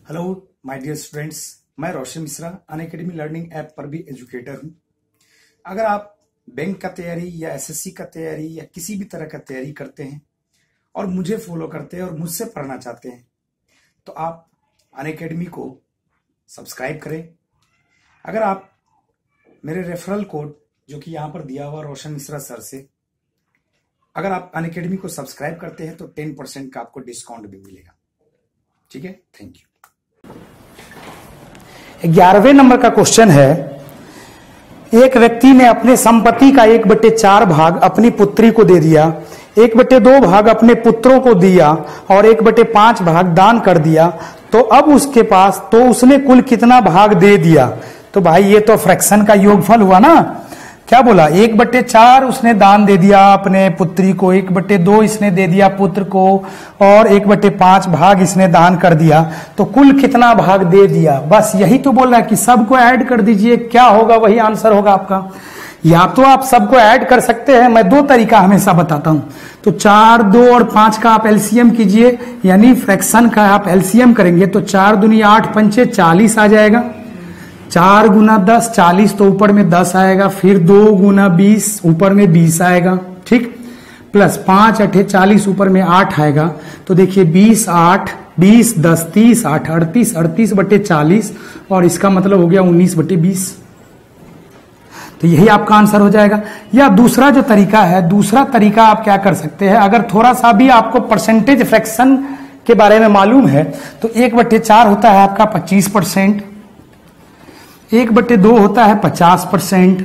Hello my dear students, मैं रोशन Mishra Unacademy learning app पर भी एजुकेटर हूं। अगर आप बैंक का तैयारी या एसएससी का तैयारी या किसी भी तरह का तैयारी करते हैं और मुझे फॉलो करते हैं और मुझसे पढ़ना चाहते हैं तो आप अनअकैडमी को सब्सक्राइब करें। अगर आप मेरे रेफरल कोड जो कि यहाँ पर दिया हुआ रोशन मिश्रा सर से अगर आप अनअकैडमी को सब्सक्राइब करते हैं तो 10% का आपको डिस्काउंट भी मिलेगा। ठीक है, थैंक यू। 11वें नंबर का क्वेश्चन है, एक व्यक्ति ने अपने संपत्ति का 1/4 भाग अपनी पुत्री को दे दिया, 1/2 भाग अपने पुत्रों को दिया और 1/5 भाग दान कर दिया। तो अब उसके पास उसने कुल कितना भाग दे दिया? तो भाई ये तो फ्रैक्शन का योगफल हुआ ना। क्या बोला? 1/4 उसने दान दे दिया अपने पुत्री को, 1/2 इसने दे दिया पुत्र को और 1/5 भाग इसने दान कर दिया। तो कुल कितना भाग दे दिया? बस यही तो बोल रहा है कि सबको ऐड कर दीजिए, क्या होगा वही आंसर होगा आपका। या तो आप सबको ऐड कर सकते हैं, मैं 2 तरीका हमेशा बताता हूं। तो 4, 2 और 5 का आप एलसीएम कीजिए, यानी फ्रैक्शन का आप एलसीएम करेंगे तो 4 दूनी 8 पंचे 40 आ जाएगा। 4 गुना 10 40, तो ऊपर में 10 आएगा। फिर 2 गुना 20 ऊपर में 20 आएगा, ठीक। प्लस 5 8 40 ऊपर में 8 आएगा। तो देखिए 20 8 20 10 30 8 38 38/40 और इसका मतलब हो गया 19/20। तो यही आपका आंसर हो जाएगा। या दूसरा जो तरीका है, दूसरा तरीका आप क्या कर सकते हैं, अगर थोड़ा सा भी आपको परसेंटेज फ्रैक्शन के बारे में मालूम है तो 1/4 होता है आपका 25%, 1/2 होता है 50%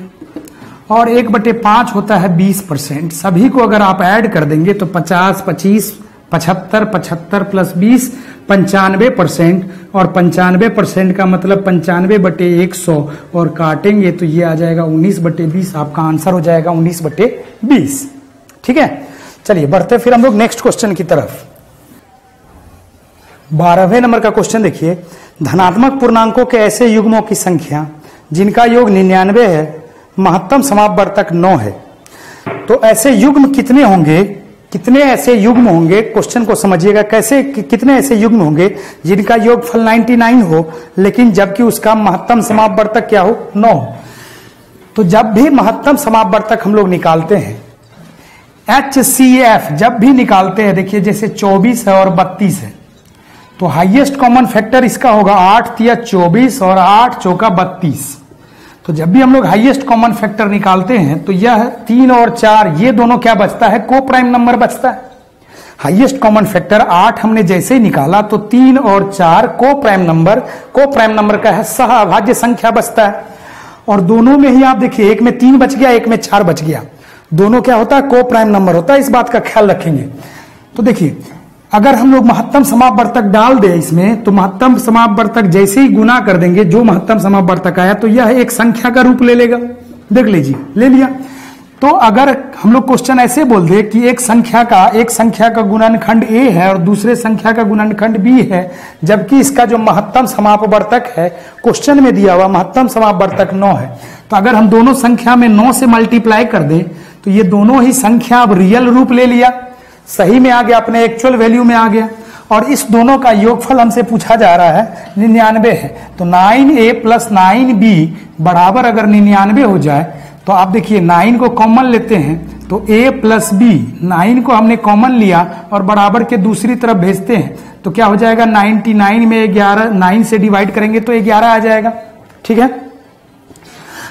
और 1/5 होता है 20%। सभी को अगर आप ऐड कर देंगे तो 50 25 75 75 प्लस 20 95% और 95% का मतलब 95/100 और काटेंगे तो ये आ जाएगा 19/20। आपका आंसर हो जाएगा 19/20। ठीक है, चलिए बढ़ते फिर हम लोग नेक्स्ट क्वेश्चन की तरफ। 12वें नंबर का क्वेश्चन देखिए, धनात्मक पूर्णांकों के ऐसे युग्मों की संख्या जिनका योग 99 है, महत्तम समापवर्तक 9 है। तो ऐसे युग्म कितने होंगे? कितने ऐसे युग्म होंगे? क्वेश्चन को समझिएगा कैसे, कितने ऐसे युग्म होंगे जिनका योगफल 99 हो लेकिन जबकि उसका महत्तम समापवर्तक क्या हो? 9 हो। तो जब भी महत्तम समापवर्तक हम लोग निकालते हैं, HCF जब भी निकालते हैं, देखिए जैसे 24 है और 32 है तो हाईएस्ट कॉमन फैक्टर इसका होगा 8 तिया 24 और 8 चौका 32। तो जब भी हम लोग हाईएस्ट कॉमन फैक्टर निकालते हैं तो यह 3 और 4 ये दोनों क्या बचता है? को प्राइम नंबर बचता है। हाईएस्ट कॉमन फैक्टर 8 हमने जैसे ही निकाला तो 3 और 4 को प्राइम नंबर का है, सहअभाज्य संख्या बचता है। और दोनों में ही आप देखिए, एक में 3 बच गया, एक में 4 बच गया, दोनों क्या होता है? को प्राइम नंबर होता है। इस बात का ख्याल रखेंगे। तो देखिए अगर हम लोग महत्तम समापवर्तक डाल दे इसमें तो महत्तम समापवर्तक जैसे ही गुना कर देंगे, जो महत्तम समापवर्तक आया तो यह एक संख्या का रूप ले लेगा। देख लीजिए, ले लिया। तो अगर हम लोग क्वेश्चन ऐसे बोल दे कि एक संख्या का गुणनखंड A है और दूसरे संख्या का गुणनखंड B है, जबकि इसका जो महत्तम समापवर्तक है क्वेश्चन में दिया हुआ महत्तम समापवर्तक 9 है, तो अगर हम दोनों संख्या में 9 से मल्टीप्लाई कर दें तो ये दोनों ही संख्या अब रियल रूप ले लिया, सही में आ गया, अपने एक्चुअल वैल्यू में आ गया। और इस दोनों का योगफल हमसे पूछा जा रहा है 99 है। तो 9A प्लस 9B बराबर अगर 99 हो जाए तो आप देखिए 9 को कॉमन लेते हैं तो A प्लस B, 9 को हमने कॉमन लिया और बराबर के दूसरी तरफ भेजते हैं तो क्या हो जाएगा? 99 में 11, 9 से डिवाइड करेंगे तो 11 आ जाएगा। ठीक है,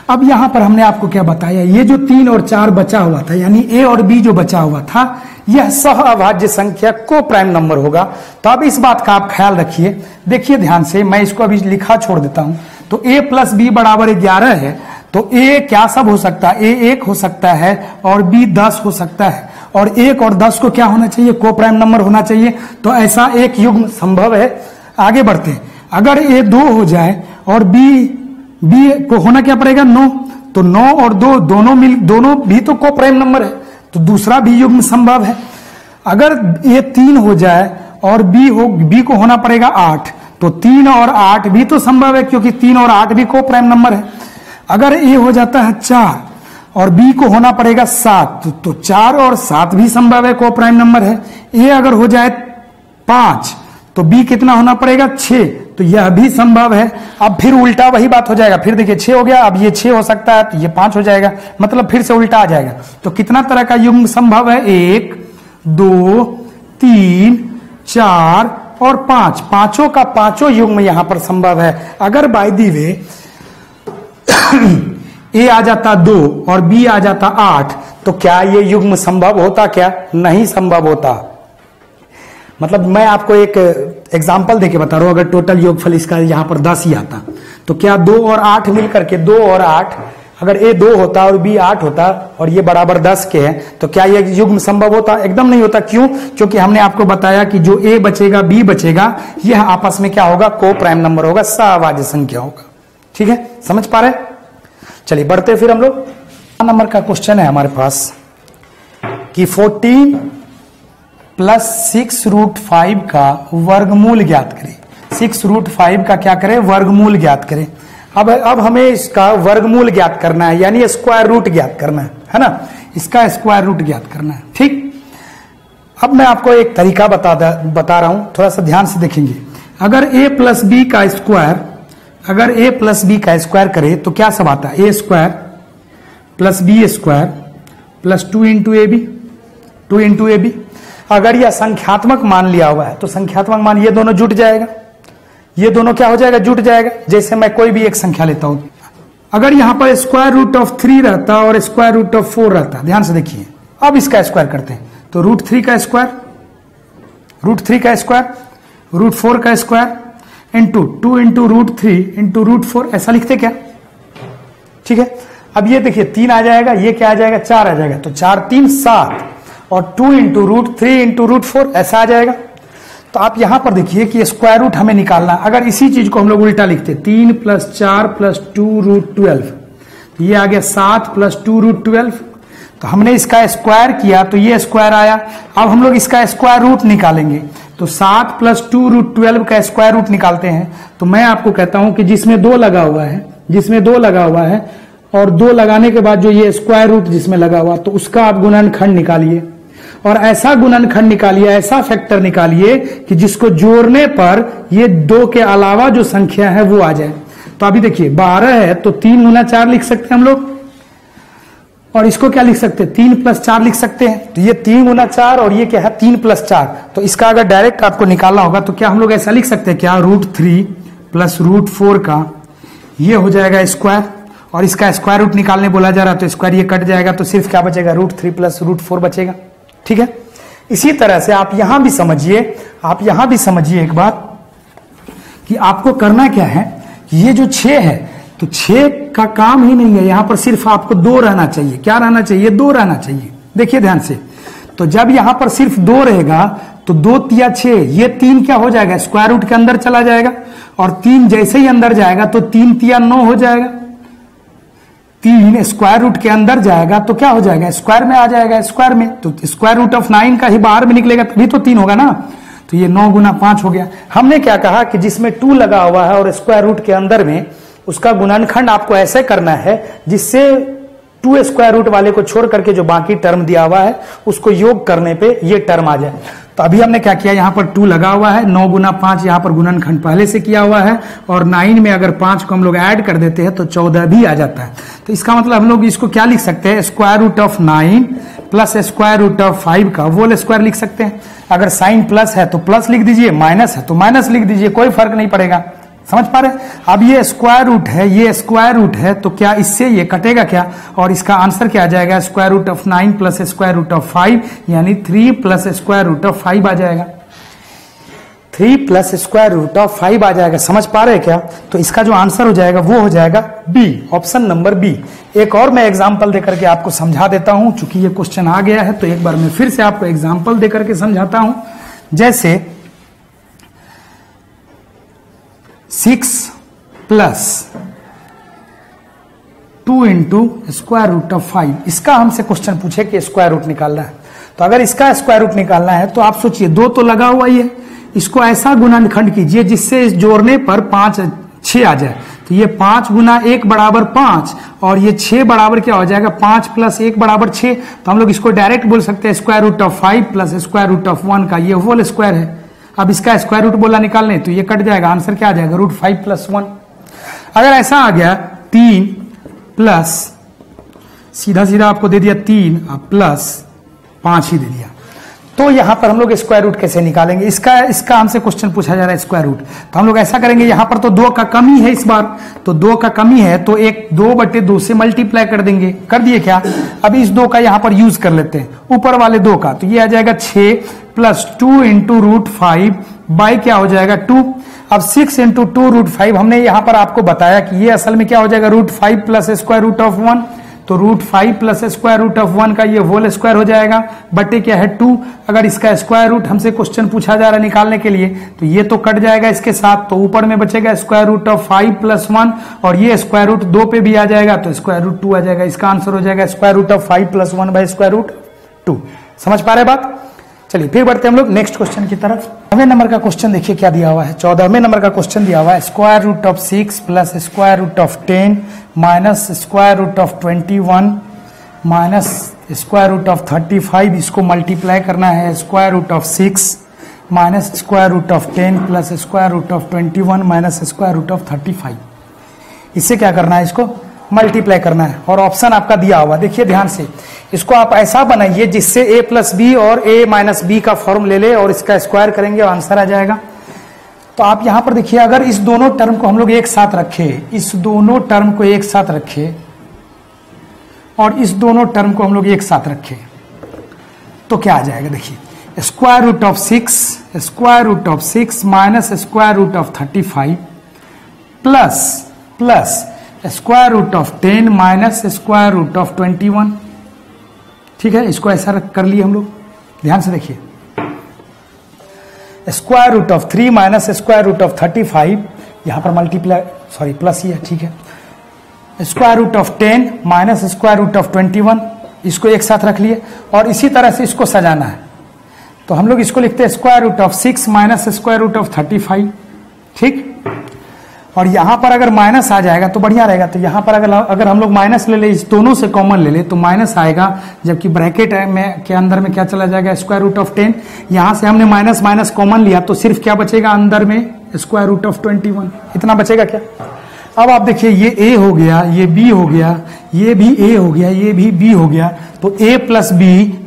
अब यहां पर हमने आपको क्या बताया, ये जो 3 और 4 बचा हुआ था यानी A और B जो बचा हुआ था यह सहअभाज्य संख्या को प्राइम नंबर होगा। तो अब इस बात का आप ख्याल रखिए, देखिए ध्यान से, मैं इसको अभी लिखा छोड़ देता हूं। तो A प्लस B बराबर 11 है तो A क्या सब हो सकता है? A 1 हो सकता है और B 10 हो सकता है और 1 और 10 को क्या होना चाहिए? को प्राइम नंबर होना चाहिए। तो ऐसा एक युग्म संभव है। आगे बढ़ते हैं, अगर A 2 हो जाए और B को होना क्या पड़ेगा? 9। तो 9 और 2 दोनों भी तो को प्राइम नंबर है, तो दूसरा भी युग्म संभव है। अगर ये 3 हो जाए और B को होना पड़ेगा 8, तो 3 और 8 भी तो संभव है क्योंकि 3 और 8 भी को प्राइम नंबर है। अगर A हो जाता है 4 और B को होना पड़ेगा 7, तो 4 और 7 भी संभव है, को प्राइम नंबर है। A अगर हो जाए 5 तो B कितना होना पड़ेगा? 6, तो तो यह भी संभव है। अब फिर उल्टा वही बात हो जाएगा, फिर देखिए 6 हो गया, अब ये 6 हो सकता है तो ये 5 हो जाएगा, मतलब फिर से उल्टा आ जाएगा। तो कितना तरह का युग्म संभव है? 1 2 3 4 और 5, पांचों का पांचों युग्म यहां पर संभव है। अगर बाय दी वे ए आ जाता 2 और बी आ जाता 8 तो क्या ये युग्म संभव होता? क्या नहीं संभव होता। मतलब मैं आपको एक एग्जांपल देके बता रहा हूं, अगर टोटल योगफल इसका यहां पर 10 ही आता तो क्या 2 और 8 मिलकर के 2 और 8, अगर ए 2 होता और बी 8 होता और ये बराबर 10 के हैं तो क्या ये युग्म संभव होता? एकदम नहीं होता। क्यों? क्योंकि हमने आपको बताया कि जो ए बचेगा बी बचेगा यह आपस में क्या होगा? को प्राइम नंबर होगा, सहअभाज्य संख्या होगा। ठीक है, समझ पा रहे? चलिए बढ़ते फिर हम लोग। नंबर का क्वेश्चन है हमारे पास कि 14 प्लस 6√5 का वर्गमूल ज्ञात करें। 6√5 का क्या करें? वर्गमूल ज्ञात करें। अब हमें इसका वर्गमूल ज्ञात करना है, यानी स्क्वायर रूट ज्ञात करना है ना, इसका स्क्वायर रूट ज्ञात करना है। ठीक, अब मैं आपको एक तरीका बता रहा हूं, थोड़ा सा ध्यान से देखेंगे। अगर a प्लस बी का स्क्वायर, अगर a प्लस बी का स्क्वायर करे तो क्या सब आता है? a square plus B square plus 2 into A B, 2 into A B. अगर यह संख्यात्मक मान लिया हुआ है तो संख्यात्मक मान ये दोनों जुट जाएगा, ये दोनों क्या हो जाएगा? जुट जाएगा। जैसे मैं कोई भी एक संख्या लेता हूं, अगर यहां पर स्क्वायर रूट ऑफ 3 रहता और स्क्वायर रूट ऑफ 4 रहता, ध्यान से देखिए, अब इसका स्क्वायर करते हैं तो √3 का स्क्वायर, √3 का स्क्वायर, √4 का स्क्वायर इंटू 2 इंटू √3 इंटू √4, ऐसा लिखते क्या? ठीक है, अब ये देखिए 3 आ जाएगा, ये क्या आ जाएगा? 4 आ जाएगा, तो 4 3 7 और 2 इंटू √3 इंटू √4 ऐसा आ जाएगा। तो आप यहां पर देखिए कि स्क्वायर रूट हमें निकालना। अगर इसी चीज को हम लोग उल्टा लिखते 3 + 4 + 2√12, तो ये आ गया 7 + 2√12, तो हमने इसका स्क्वायर किया तो ये स्क्वायर आया। अब हम लोग इसका स्क्वायर रूट निकालेंगे तो 7 + 2√12 का स्क्वायर रूट निकालते हैं। तो मैं आपको कहता हूं कि जिसमें 2 लगा हुआ है, जिसमें 2 लगा हुआ है और 2 लगाने के बाद जो ये स्क्वायर रूट जिसमें लगा हुआ तो उसका आप गुणनखंड निकालिए, और ऐसा गुणनखंड निकालिए, ऐसा फैक्टर निकालिए कि जिसको जोड़ने पर ये 2 के अलावा जो संख्या है वो आ जाए। तो अभी देखिए 12 है तो 3 × 4 लिख सकते हैं हम लोग, और इसको क्या लिख सकते हैं? 3 + 4 लिख सकते हैं। तो ये 3 × 4 और ये क्या है? 3 + 4। तो इसका अगर डायरेक्ट आपको निकालना होगा तो क्या हम लोग ऐसा लिख सकते हैं क्या? √3 + √4 का ये हो जाएगा स्क्वायर, और इसका स्क्वायर रूट निकालने बोला जा रहा है तो स्क्वायर ये कट जाएगा तो सिर्फ क्या बचेगा? √3 + √4 बचेगा। ठीक है, इसी तरह से आप यहां भी समझिए, आप यहां भी समझिए एक बात कि आपको करना क्या है। ये जो 6 है तो 6 का काम ही नहीं है, यहां पर सिर्फ आपको 2 रहना चाहिए। क्या रहना चाहिए? 2 रहना चाहिए। देखिए ध्यान से, तो जब यहां पर सिर्फ 2 रहेगा तो 2 × 6, ये 3 क्या हो जाएगा? स्क्वायर रूट के अंदर चला जाएगा, और 3 जैसे ही अंदर जाएगा तो 3 × 9 हो जाएगा। 3 स्क्वायर रूट के अंदर जाएगा तो क्या हो जाएगा? स्क्वायर में आ जाएगा, स्क्वायर में। तो स्क्वायर रूट ऑफ 9 का ही बाहर में निकलेगा तभी तो 3 होगा ना। तो ये 9 × 5 हो गया। हमने क्या कहा कि जिसमें 2 लगा हुआ है और स्क्वायर रूट के अंदर में, उसका गुणनखंड आपको ऐसे करना है जिससे 2 स्क्वायर रूट वाले को छोड़ करके जो बाकी टर्म दिया हुआ है उसको योग करने पे ये टर्म आ जाए। तो अभी हमने क्या किया, यहाँ पर 2 लगा हुआ है, 9 × 5 यहाँ पर गुणनखंड पहले से किया हुआ है, और 9 में अगर 5 को हम लोग ऐड कर देते हैं तो 14 भी आ जाता है। तो इसका मतलब हम लोग इसको क्या लिख सकते हैं? Square root of 9 plus square root of 5 का होल स्क्वायर लिख सकते हैं। अगर साइन प्लस है तो प्लस लिख दीजिए, माइनस है तो माइनस लिख दीजिए, कोई फर्क नहीं पड़ेगा। समझ पा रहे? अब ये स्क्वायर रूट है, ये स्क्वायर रूट है, तो क्या इससे ये कटेगा क्या? और इसका आंसर क्या आ जाएगा? Square root of 9 plus square root of 5, यानी 3 प्लस स्क्वायर रूट ऑफ 5 आ जाएगा। 3 प्लस स्क्वायर रूट ऑफ 5 आ जाएगा। समझ पा रहे हैं क्या? तो इसका जो आंसर हो जाएगा वो हो जाएगा बी, ऑप्शन नंबर बी। एक और मैं एग्जाम्पल देकर के आपको समझा देता हूं, चूंकि ये क्वेश्चन आ गया है तो एक बार मैं फिर से आपको एग्जाम्पल देकर के समझाता हूं। जैसे 6 + 2 इंटू स्क्वायर रूट ऑफ 5, इसका हमसे क्वेश्चन पूछे कि स्क्वायर रूट निकालना है। तो अगर इसका स्क्वायर रूट निकालना है तो आप सोचिए 2 तो लगा हुआ ही है, इसको ऐसा गुणनखंड कीजिए जिससे इस जोड़ने पर 6 आ जाए। तो ये 5 × 1 = 5, और ये 6 बराबर क्या हो जाएगा? 5 + 1 = 6। तो हम लोग इसको डायरेक्ट बोल सकते हैं square root of 5 plus square root of 1 का ये होल स्क्वायर है। अब इसका स्क्वायर रूट बोला निकालने, तो ये कट जाएगा, आंसर क्या आ जाएगा √5 + 1। अगर ऐसा आ गया 3 प्लस सीधा सीधा आपको दे दिया 3 प्लस 5 ही दे दिया, तो यहां पर हम लोग स्क्वायर रूट कैसे निकालेंगे? इसका हमसे क्वेश्चन पूछा जा रहा है स्क्वायर रूट। तो हम लोग ऐसा करेंगे, यहां पर तो 2 का कमी है इस बार, तो 2 का कमी है तो एक 2/2 से मल्टीप्लाई कर देंगे। कर दिए क्या? अब इस 2 का यहां पर यूज कर लेते हैं ऊपर वाले 2 का, तो ये आ जाएगा 6 + 2 × √5 बाई क्या हो जाएगा 2। अब 6 × 2 √5 हमने यहां पर आपको बताया कि ये असल में क्या हो जाएगा √5 + स्क्वायर रूट ऑफ 1, तो √5 + स्क्वायर रूट ऑफ 1 का ये होल स्क्वायर हो जाएगा, बटे क्या है 2। अगर इसका स्क्वायर रूट हमसे क्वेश्चन पूछा जा रहा है निकालने के लिए, तो ये तो कट जाएगा इसके साथ, तो ऊपर में बचेगा स्क्वायर रूट ऑफ 5 + 1 और ये स्क्वायर रूट 2 पे भी आ जाएगा, तो स्क्वायर रूट 2 आ जाएगा। इसका आंसर हो जाएगा square root of 5 + 1 by square root 2। समझ पा रहे बात? चलिए फिर बढ़ते हम लोग नेक्स्ट क्वेश्चन की तरफ। 14वें नंबर का क्वेश्चन देखिए क्या दिया हुआ है। 14वें नंबर का क्वेश्चन दिया हुआ है square root of 6 plus square root of 10 minus square root of 21 minus square root of 35। इसको मल्टीप्लाई करना है, square root of 6 minus square root of 10 plus square root of 21 minus square root of 35। इससे क्या करना है? इसको multiply करना है और ऑप्शन आपका दिया हुआ, देखिए ध्यान से। इसको आप ऐसा बनाइए जिससे a + b और a - b का फॉर्म ले ले और इसका स्क्वायर करेंगे और आंसर आ जाएगा। तो आप यहां पर देखिए, अगर इस दोनों टर्म को हम लोग एक साथ रखे, इस दोनों टर्म को एक साथ रखे और इस दोनों टर्म को हम लोग एक साथ रखे, तो क्या आ जाएगा? देखिए square root of 6 minus square root of 35 plus square root of 10 minus square root of 21। ठीक है, इसको ऐसा कर लिए हम लोग, ध्यान से देखिए। Square root of 3 minus square root of 35, यहां पर मल्टीप्लाई सॉरी प्लस ही है, ठीक है। Square root of 10 minus square root of 21, इसको एक साथ रख लिए और इसी तरह से इसको सजाना है, तो हम लोग इसको लिखते हैं square root of 6 minus square root of 35। ठीक, और यहां पर अगर माइनस आ जाएगा तो बढ़िया रहेगा। तो यहां पर अगर हम लोग माइनस ले ले, इस दोनों से कॉमन ले ले, तो माइनस आएगा, जबकि ब्रैकेट में के अंदर में क्या चला जाएगा स्क्वायर रूट ऑफ 10। यहां से हमने माइनस माइनस कॉमन लिया तो सिर्फ क्या बचेगा अंदर में स्क्वायर रूट ऑफ 21, इतना बचेगा क्या। अब आप देखिए ये a हो गया, ये b हो गया, ये भी a हो गया, ये भी b हो गया, तो a + b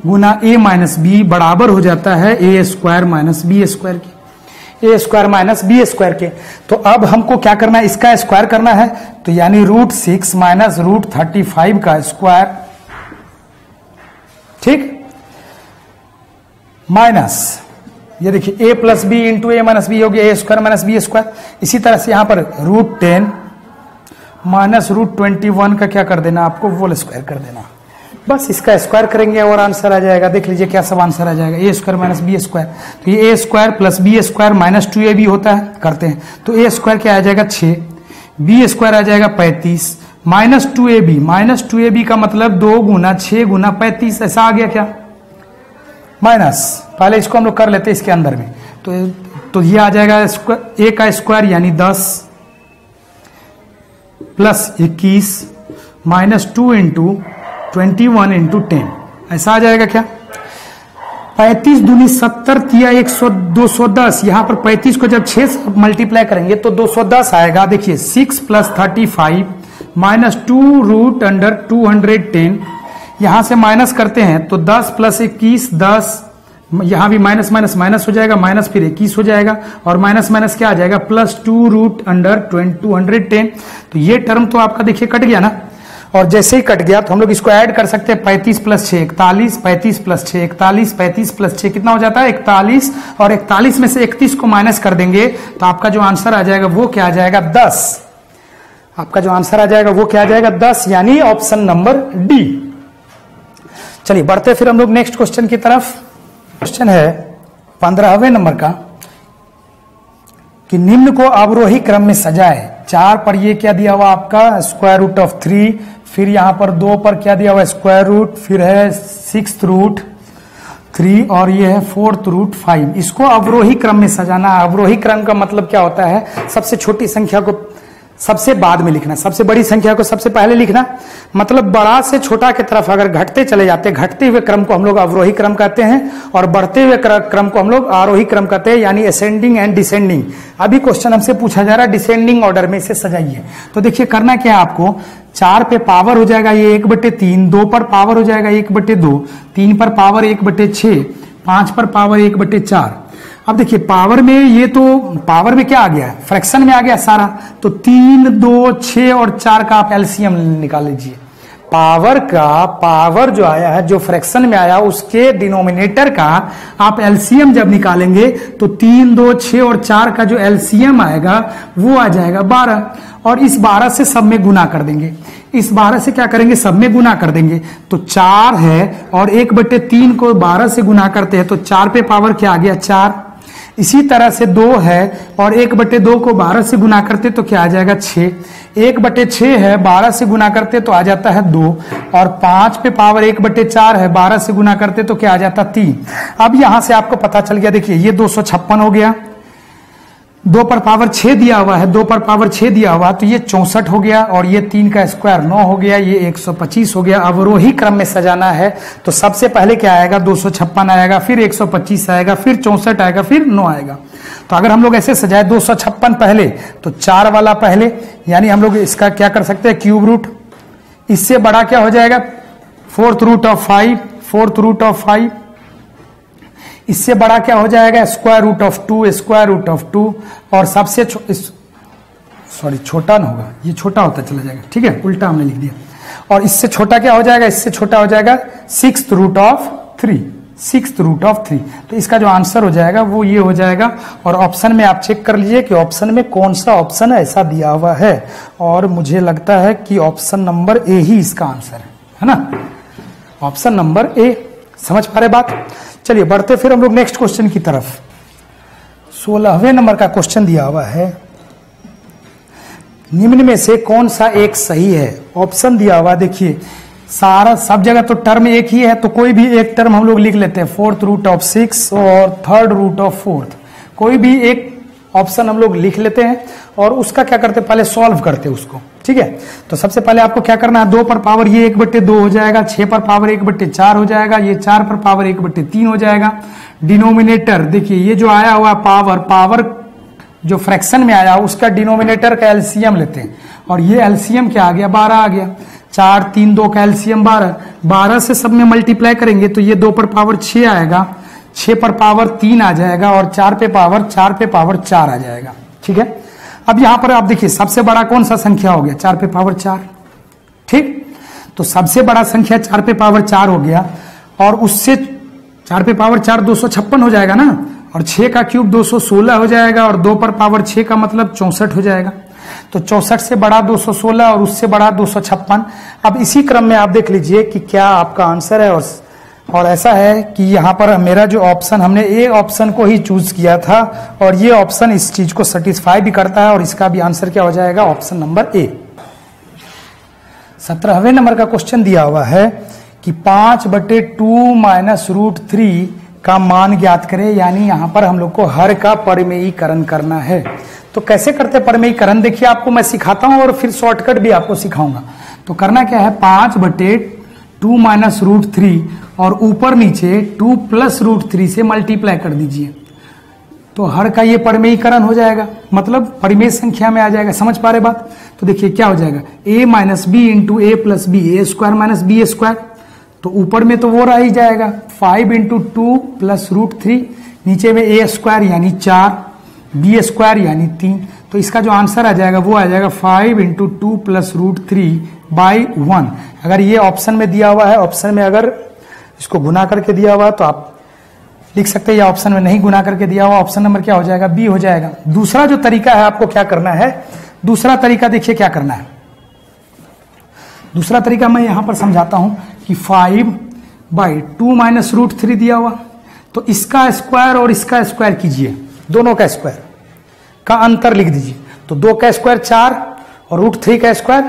Guna a - b बराबर हो जाता है a² - b² के, a² - b² के। तो अब हमको क्या करना है, इसका स्क्वायर करना है, तो यानी √6 माइनस √35 का स्क्वायर, ठीक, माइनस ये देखिए a + b into a - b हो गया a² - b²। इसी तरह से यहां पर √10 माइनस √21 का क्या कर देना, आपको होल स्क्वायर कर देना। बस इसका स्क्वायर करेंगे और आंसर आ जाएगा। देख लीजिए क्या सब आंसर आ जाएगा, a² - b²। तो ये a² + b² माइनस 2ab होता है, करते हैं तो a² क्या आ जाएगा 6, b² आ जाएगा 35 माइनस 2ab का मतलब 2 गुना 6 गुना 35, ऐसा आ गया क्या माइनस। पहले इसको हम लोग कर लेते हैं इसके अंदर में, तो ये आ जाएगा a का स्क्वायर यानी 10 प्लस 21 माइनस 2 × 21 × 10, ऐसा आ जाएगा क्या। 35 दूनी 70 तिया 100 210, यहां पर 35 को जब 6 से मल्टीप्लाई करेंगे तो 210 आएगा। देखिए 6 + 35 माइनस 2√210, यहां से माइनस करते हैं तो 10 + 21 10, यहां भी माइनस माइनस माइनस हो जाएगा, माइनस फिर 21 हो जाएगा और माइनस माइनस क्या आ जाएगा +2√210। तो ये टर्म तो आपका देखिए कट गया ना, और जैसे ही कट गया तो हम लोग इसको ऐड कर सकते हैं 35 + 6 41, 35 + 6 41, 35 + 6 कितना हो जाता है 41, और 41 में से 31 को माइनस कर देंगे तो आपका जो आंसर आ जाएगा वो क्या आ जाएगा 10। आपका जो आंसर आ जाएगा वो क्या आ जाएगा 10, यानी ऑप्शन नंबर डी। चलिए बढ़ते फिर हम लोग नेक्स्ट क्वेश्चन की तरफ। क्वेश्चन है 15वें नंबर का कि निम्न को अवरोही क्रम में सजाए। 4 पर ये क्या दिया हुआ आपका स्क्वायर रूट ऑफ 3, फिर यहां पर 2 पर क्या दिया हुआ स्क्वायर रूट, फिर है 6th रूट 3 और ये है 4th रूट 5। इसको अवरोही क्रम में सजाना है। अवरोही क्रम का मतलब क्या होता है, सबसे छोटी संख्या को सबसे बाद में लिखना, सबसे बड़ी संख्या को सबसे पहले लिखना। मतलब बड़ा से छोटा की तरफ अगर घटते चले जाते, घटते हुए क्रम को हम लोग अवरोही क्रम कहते हैं और बढ़ते हुए क्रम को हम लोग आरोही क्रम कहते हैं, यानी असेंडिंग एंड डिसेंडिंग। अभी क्वेश्चन हमसे पूछा जा रहा है डिसेंडिंग ऑर्डर में इसे सजाइए। तो देखिए करना क्या है आपको, 4 पे पावर हो जाएगा ये 1/3, 2 पर पावर हो जाएगा 1/2, 3 पर पावर 1/6, 5 पर पावर 1/4। अब देखिए पावर में, ये तो पावर में क्या आ गया, फ्रैक्शन में आ गया सारा। तो 3, 2, 6 और 4 का आप एलसीएम निकाल लीजिए। पावर का, पावर जो आया है, जो फ्रैक्शन में आया उसके डिनोमिनेटर का आप एलसीएम जब निकालेंगे तो 3, 2, 6 और 4 का जो एलसीएम आएगा वो आ जाएगा 12। और इस 12 से सब में गुना कर देंगे। इस 12 से क्या करेंगे, सब में गुना कर देंगे। तो 4 है और 1/3 को 12 से गुना करते हैं तो 4 पे पावर क्या आ गया, 4। इसी तरह से 2 है और 1/2 को 12 से गुना करते तो क्या आ जाएगा, 6। 1/6 है, 12 से गुना करते तो आ जाता है 2। और 5 पे पावर 1/4 है, 12 से गुना करते तो क्या आ जाता, 3। अब यहां से आपको पता चल गया, देखिए ये 256 हो गया। 2 पर पावर 6 दिया हुआ है, 2 पर पावर 6 दिया हुआ तो ये 64 हो गया। और ये 3 का स्क्वायर 9 हो गया, ये 125 हो गया। अवरोही क्रम में सजाना है तो सबसे पहले क्या आएगा, 256 आएगा, फिर 125 आएगा, फिर 64 आएगा, फिर 9 आएगा। तो अगर हम लोग ऐसे सजाए 256 पहले तो 4 वाला पहले, यानी हम लोग इसका क्या कर सकते हैं, क्यूब रूट। इससे बड़ा क्या हो जाएगा, 4th root of 5, 4th root of 5। इससे बड़ा क्या हो जाएगा, square root of 2, square root of 2। और सबसे छोटा ना होगा, ये छोटा होता चला जाएगा, ठीक है, उल्टा हमने लिख दिया। और इससे छोटा क्या हो जाएगा, इससे छोटा हो जाएगा 6th root of 3, 6th root of 3। तो इसका जो आंसर हो जाएगा वो ये हो जाएगा। और ऑप्शन में आप चेक कर लीजिए कि ऑप्शन में कौन सा ऑप्शन ऐसा दिया हुआ है। और मुझे लगता है कि ऑप्शन नंबर ए ही इसका आंसर है ना, ऑप्शन नंबर ए। समझ पा रहे बात। चलिए बढ़ते फिर हम लोग नेक्स्ट क्वेश्चन की तरफ। 16वें नंबर का क्वेश्चन दिया हुआ है, निम्न में से कौन सा एक सही है। ऑप्शन दिया हुआ देखिए, सारा सब जगह तो टर्म एक ही है तो कोई भी एक टर्म हम लोग लिख लेते हैं, 4th रूट ऑफ 6 और 3rd रूट ऑफ 4th। कोई भी एक ऑप्शन हम लोग लिख लेते हैं और उसका क्या करते हैं, पहले सॉल्व करते हैं उसको, ठीक है। तो सबसे पहले आपको क्या करना है, 2 पर पावर ये 1/2 हो जाएगा, 6 पर पावर 1/4 हो जाएगा, ये 4 पर पावर 1/3 हो जाएगा। डिनोमिनेटर देखिए, ये जो आया हुआ पावर जो फ्रैक्शन में आया उसका डिनोमिनेटर का एलसीएम लेते हैं और ये एलसीएम क्या आ गया, 12 आ गया। 4, 3, 2 का एलसीएम 12, 12 से सब में मल्टीप्लाई करेंगे तो ये 2 पर पावर 6 आएगा, 6 पर पावर 3 आ जाएगा और 4 पे पावर 4 आ जाएगा, ठीक है। अब यहां पर आप देखिए सबसे बड़ा कौन सा संख्या हो गया, 4 पे पावर 4, ठीक। तो सबसे बड़ा संख्या 4 पे पावर 4 हो गया और उससे 4 पे पावर 4 256 हो जाएगा ना, और 6 का क्यूब 216 हो जाएगा और 2 पर पावर 6 का मतलब 64 हो जाएगा। तो 64 से बड़ा 216 और उससे बड़ा 256। अब इसी क्रम में आप देख लीजिए कि क्या आपका आंसर है। और ऐसा है कि यहाँ पर मेरा जो ऑप्शन, हमने ए ऑप्शन को ही चूज किया था और ये ऑप्शन इस चीज को सेटिस्फाई भी करता है और इसका भी आंसर क्या हो जाएगा, ऑप्शन नंबर ए। 17वें नंबर का क्वेश्चन दिया हुआ है कि 5/2 माइनस √3 का मान ज्ञात करें। यानी यहाँ पर हम लोग को हर का परिमेयीकरण करना है। तो कैसे करते हैं परिमेयीकरण, देखिए आपको मैं सिखाता हूं और फिर शॉर्टकट भी आपको सिखाऊंगा। तो करना क्या है, 5/2 माइनस √3 और ऊपर नीचे 2 प्लस √3 से मल्टीप्लाई कर दीजिए तो हर का ये परिमेयीकरण हो जाएगा, मतलब परिमेय संख्या में आ जाएगा। समझ पा रहे बात। तो देखिए क्या हो जाएगा, a minus B into A plus B, A square minus B square. तो ऊपर में तो वो रह ही जाएगा 5 इंटू 2 प्लस √3, नीचे में ए स्क्वायर यानी 4, बी स्क्वायर यानी 3। तो इसका जो आंसर आ जाएगा वो आ जाएगा 5 इंटू 2 प्लस √3/1। अगर ये ऑप्शन में दिया हुआ है, ऑप्शन में अगर इसको गुना करके दिया हुआ है तो आप लिख सकते हैं, या ऑप्शन में नहीं गुना करके दिया हुआ, ऑप्शन नंबर क्या हो जाएगा, बी हो जाएगा। दूसरा जो तरीका है आपको क्या करना है, दूसरा तरीका देखिए क्या करना है। दूसरा तरीका मैं यहां पर समझाता हूं कि 5/2 माइनस √3 दिया हुआ तो इसका स्क्वायर और इसका स्क्वायर कीजिए, दोनों का स्क्वायर का अंतर लिख दीजिए। तो 2 का स्क्वायर 4 और √3 का स्क्वायर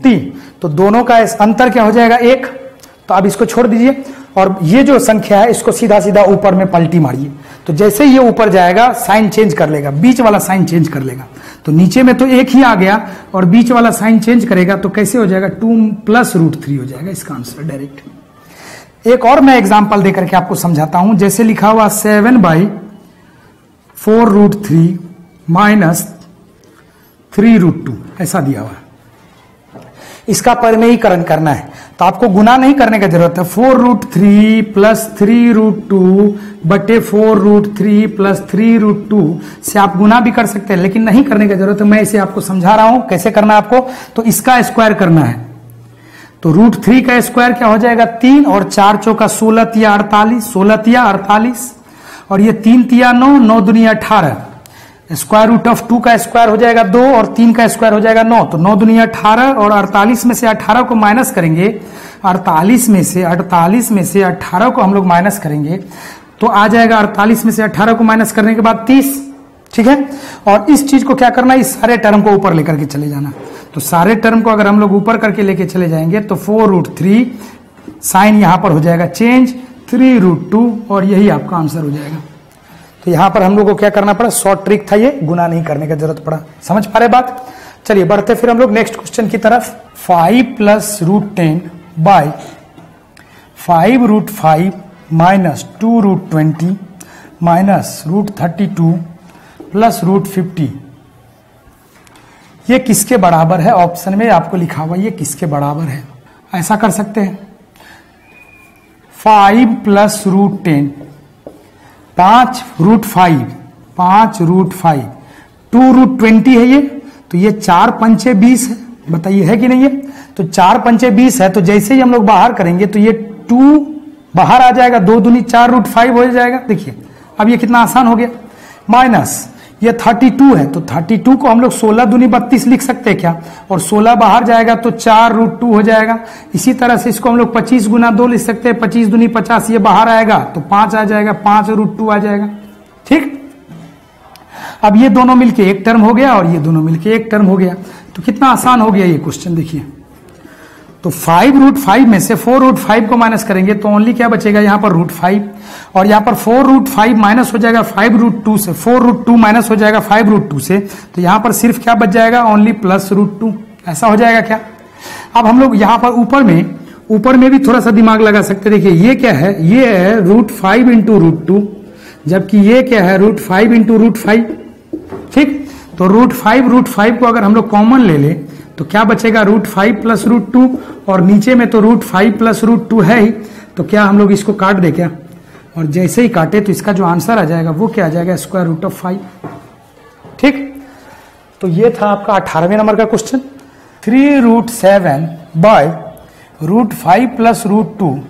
3, तो दोनों का अंतर क्या हो जाएगा 1। तो अब इसको छोड़ दीजिए और ये जो संख्या है इसको सीधा सीधा ऊपर में पलटी मारिए। तो जैसे ये ऊपर जाएगा साइन चेंज कर लेगा, बीच वाला साइन चेंज कर लेगा। तो नीचे में तो एक ही आ गया और बीच वाला साइन चेंज करेगा तो कैसे हो जाएगा 2 + √3 हो जाएगा इसका आंसर डायरेक्ट। एक और मैं एग्जांपल देकर के आपको समझाता हूं, जैसे लिखा हुआ 7/4√3 - 3√2 ऐसा दिया हुआ। इसका परिमेयीकरण करना है तो आपको गुना नहीं करने की जरूरत है। 4√3 + 3√2 बटे 4√3 + 3√2 से आप गुना भी कर सकते हैं, लेकिन नहीं करने की जरूरत है। मैं इसे आपको समझा रहा हूं कैसे करना है आपको। तो इसका स्क्वायर करना है तो √3 का स्क्वायर क्या हो जाएगा 3 और 4 चौका 16 तिया 48, 16 तिया 48 और ये 3 तिया 9, 9 दूनी 18। √2 का स्क्वायर हो जाएगा 2 और 3 का स्क्वायर हो जाएगा 9, तो 9 दूनी 18 और 48 में से 18 को माइनस करेंगे। 48 में से 18 को हम लोग माइनस करेंगे तो आ जाएगा 48 में से 18 को माइनस करने के बाद 30। ठीक है, और इस चीज को क्या करना है, इस सारे टर्म को ऊपर लेकर के चले जाना। तो सारे टर्म को अगर हम लोग ऊपर करके लेके चले जाएंगे तो 4√3 साइन यहां पर हो जाएगा चेंज 3√2 और यही आपका आंसर हो जाएगा। तो यहां पर हम लोग को क्या करना पड़ा, शॉर्ट ट्रिक था ये, गुना नहीं करने की जरूरत पड़ा। समझ पा रहे बात। चलिए बढ़ते फिर हम लोग नेक्स्ट क्वेश्चन की तरफ। 5 + √10 / 5√5 - 2√20 - √32 + √50 ये किसके बराबर है। ऑप्शन में आपको लिखा हुआ ये किसके बराबर है। ऐसा कर सकते हैं 5 + √10 5√5 2√20 है ये, तो ये 4 पंचे 20 है। बताइए है कि नहीं है। तो 4 पंचे 20 है, तो जैसे ही हम लोग बाहर करेंगे तो ये 2 बाहर आ जाएगा, 2 दूनी 4 √5 हो जाएगा। देखिए अब ये कितना आसान हो गया। माइनस ये 32 है, तो 32 को हम लोग 16 दूनी 32 लिख सकते हैं क्या, और 16 बाहर जाएगा तो 4√2 हो जाएगा। इसी तरह से इसको हम लोग 25 गुना 2 लिख सकते हैं, 25 दूनी 50, ये बाहर आएगा तो 5 आ जाएगा, 5√2 आ जाएगा। ठीक, अब ये दोनों मिलके एक टर्म हो गया और ये दोनों मिलके एक टर्म हो गया। तो कितना आसान हो गया ये क्वेश्चन। देखिए तो 5√5 में से 4√5 को माइनस करेंगे तो ओनली क्या बचेगा यहाँ पर √5, और यहाँ पर 4√5 माइनस हो जाएगा 5√2 से, 4√2 माइनस हो जाएगा 5√2 से, तो यहाँ पर सिर्फ क्या बच जाएगा ओनली +√2। ऐसा हो जाएगा क्या। अब हम लोग यहाँ पर ऊपर में भी थोड़ा सा दिमाग लगा सकते हैं। देखिए ये क्या है, ये है √5 × √2, जबकि ये क्या है √5 × √5। ठीक, तो √5 को अगर हम लोग कॉमन ले ले तो क्या बचेगा √5 + √2, और नीचे में तो √5 + √2 है ही, तो क्या हम लोग इसको काट दे क्या, और जैसे ही काटे तो इसका जो आंसर आ जाएगा वो क्या आ जाएगा √5। ठीक, तो ये था आपका 18वें नंबर का क्वेश्चन। 3√7 / √5 + √2 -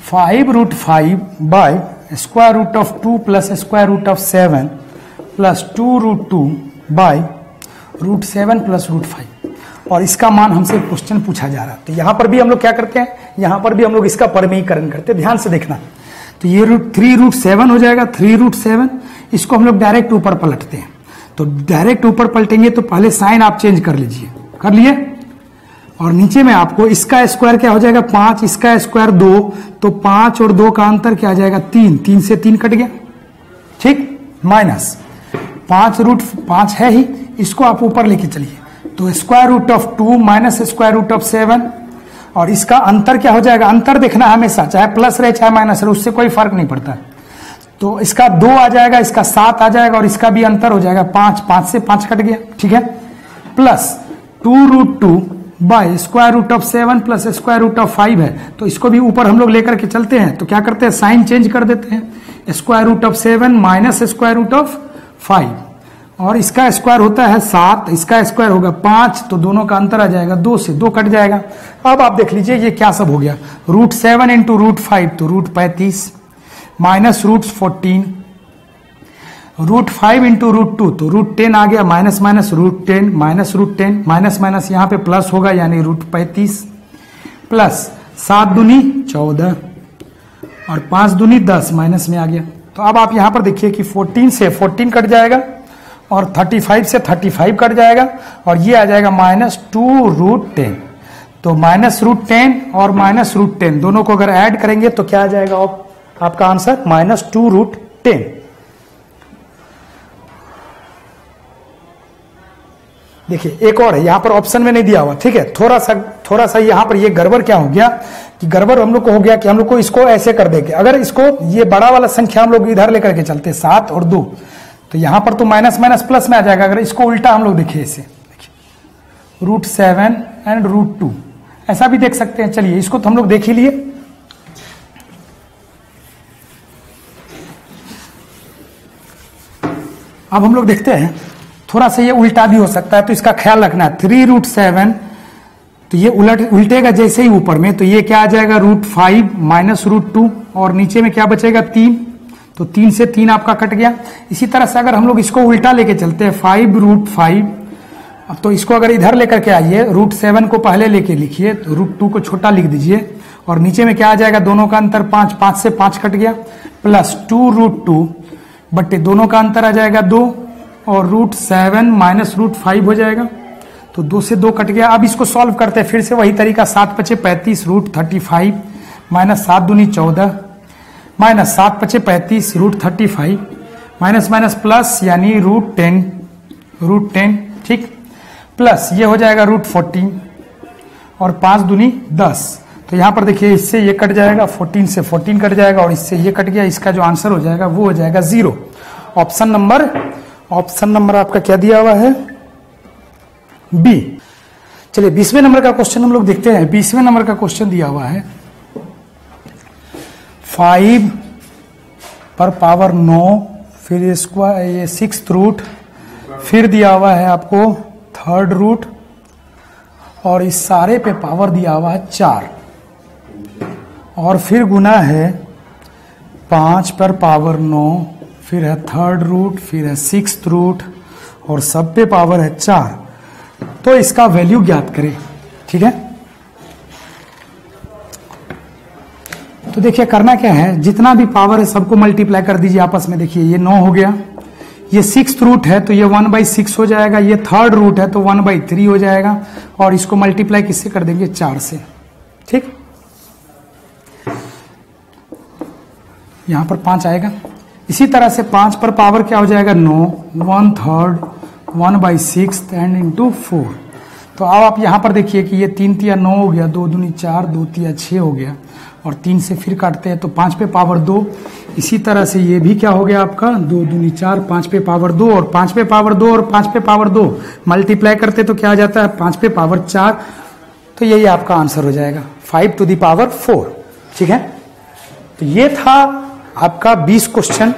5√5 / √2 + √7 + 2√2 / √7 + √5, और इसका मान हमसे क्वेश्चन पूछा जा रहा है। तो यहां पर भी हम लोग क्या करते हैं, यहां पर भी हम लोग इसका परिमेयीकरण करते हैं। ध्यान से देखना, तो ये 3√7 हो जाएगा। 3√7 इसको हम लोग डायरेक्ट ऊपर पलटते हैं। तो डायरेक्ट ऊपर पलटेंगे तो पहले साइन आप चेंज कर लीजिए, कर लिए, और नीचे में आपको इसका स्क्वायर क्या हो जाएगा 5, इसका स्क्वायर 2, तो 5 और 2 का अंतर क्या आ जाएगा 3, 3 से 3 कट गया। ठीक, माइनस 5 है ही, इसको आप ऊपर लेके चलिए, तो √2 माइनस √7, और इसका अंतर क्या हो जाएगा, अंतर देखना हमेशा, चाहे प्लस रहे चाहे माइनस रहे, उससे कोई फर्क नहीं पड़ता। तो इसका 2 आ जाएगा, इसका 7 आ जाएगा, और इसका भी अंतर हो जाएगा 5, 5 से 5 कट गया। ठीक है, प्लस 2√2 / √7 + √5 है, तो इसको भी ऊपर हम लोग लेकर के चलते हैं। तो क्या करते हैं, साइन चेंज कर देते हैं, √7 माइनस √5, और इसका स्क्वायर होता है 7, इसका स्क्वायर होगा 5, तो दोनों का अंतर आ जाएगा 2 से 2 कट जाएगा। अब आप देख लीजिए ये क्या सब हो गया, √7 × √5 तो √35 माइनस √14, √5 × √2 तो √10 आ गया, minus minus √10 minus √10 minus minus यहाँ पे प्लस होगा यानी √35 प्लस 7 दूनी 14 और 5 दूनी 10 माइनस में आ गया। तो अब आप यहाँ पर देखिए कि 14 से 14 कट जाएगा और 35 से 35 कट जाएगा, और ये आ जाएगा -2√10। तो -√10 और -√10 दोनों को अगर ऐड करेंगे तो क्या आ जाएगा आपका आंसर -2√10। देखिए एक और है, यहाँ पर ऑप्शन में नहीं दिया हुआ, ठीक है। थोड़ा सा यहाँ पर ये गड़बड़ क्या हो गया कि गड़बड़ हम लोग को हो गया कि हम लोग को इसको ऐसे कर देंगे। अगर इसको ये बड़ा वाला संख्या हम लोग इधर लेकर के चलते 7 और 2, तो यहाँ पर तो माइनस माइनस प्लस में आ जाएगा। अगर इसको उल्टा हम लोग देखिए इसे, √7 एंड √2 ऐसा भी देख सकते हैं। चलिए इसको तो हम लोग देख ही लिए। अब हम लोग देखते हैं, थोड़ा सा ये उल्टा भी हो सकता है, तो इसका ख्याल रखना है। 3√7 तो ये उल्टेगा जैसे ही ऊपर में, तो ये क्या आ जाएगा √5 माइनस √2 और नीचे में क्या बचेगा 3, तो 3 से 3 आपका कट गया। इसी तरह से अगर हम लोग इसको उल्टा लेके चलते हैं 5√5, अब तो इसको अगर इधर लेकर के आइए, √7 को पहले लेके लिखिए, तो √2 को छोटा लिख दीजिए और नीचे में क्या आ जाएगा, दोनों का अंतर 5, 5 से 5 कट गया, प्लस 2√2 बट्टे दोनों का अंतर आ जाएगा 2 और √7 माइनस √5 हो जाएगा, तो 2 से 2 कट गया। अब इसको सॉल्व करते हैं फिर से वही तरीका, 7 × 5 = 35 √35 माइनस 7 दूनी 14 माइनस 7 × 5 = 35 √35 माइनस माइनस प्लस यानी √10 ठीक, प्लस ये हो जाएगा √14 और 5 दूनी 10। तो यहाँ पर देखिए इससे ये कट जाएगा, 14 से 14 कट जाएगा और इससे ये कट गया। इसका जो आंसर हो जाएगा वो हो जाएगा 0। ऑप्शन नंबर आपका क्या दिया हुआ है, बी। चलिए 20वें नंबर का क्वेश्चन हम लोग देखते हैं। 20वें नंबर का क्वेश्चन दिया हुआ है 5 पर पावर 9, फिर इसका ये 6th रूट, फिर दिया हुआ है आपको 3rd रूट और इस सारे पे पावर दिया हुआ है 4 और फिर गुना है 5 पर पावर 9, फिर है 3rd रूट, फिर है 6th रूट और सब पे पावर है 4। तो इसका वैल्यू ज्ञात करें, ठीक है। तो देखिए करना क्या है, जितना भी पावर है सबको मल्टीप्लाई कर दीजिए आपस में। देखिए ये 9 हो गया, ये 6th रूट है तो ये 1/6 हो जाएगा, ये 3rd रूट है तो 1/3 हो जाएगा और इसको मल्टीप्लाई किससे कर देंगे, 4 से, ठीक। यहां पर 5 आएगा। इसी तरह से 5 पर पावर क्या हो जाएगा 9, 1/3 1/6 एंड इंटू 4। तो अब आप यहां पर देखिए कि ये 3 × 9 हो गया, 2 दूनी 4, 2 × 6 हो गया और 3 से फिर काटते हैं तो 5 पे पावर 2। इसी तरह से ये भी क्या हो गया आपका 2 दूनी 4, 5 पे पावर 2 और 5 पे पावर 2 और 5 पे पावर 2 मल्टीप्लाई करते तो क्या आ जाता है 5 पे पावर 4। तो यही आपका आंसर हो जाएगा 5 to the power 4, ठीक है। तो ये था आपका 20 क्वेश्चन।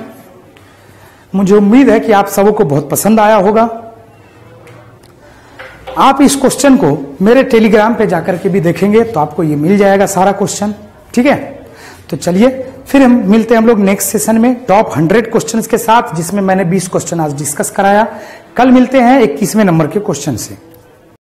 मुझे उम्मीद है कि आप सबों को बहुत पसंद आया होगा। आप इस क्वेश्चन को मेरे टेलीग्राम पे जाकर के भी देखेंगे तो आपको ये मिल जाएगा सारा क्वेश्चन, ठीक है। तो चलिए फिर हम मिलते हैं हम लोग नेक्स्ट सेशन में टॉप 100 क्वेश्चंस के साथ, जिसमें मैंने 20 क्वेश्चन आज डिस्कस कराया। कल मिलते हैं 21वें नंबर के क्वेश्चन से।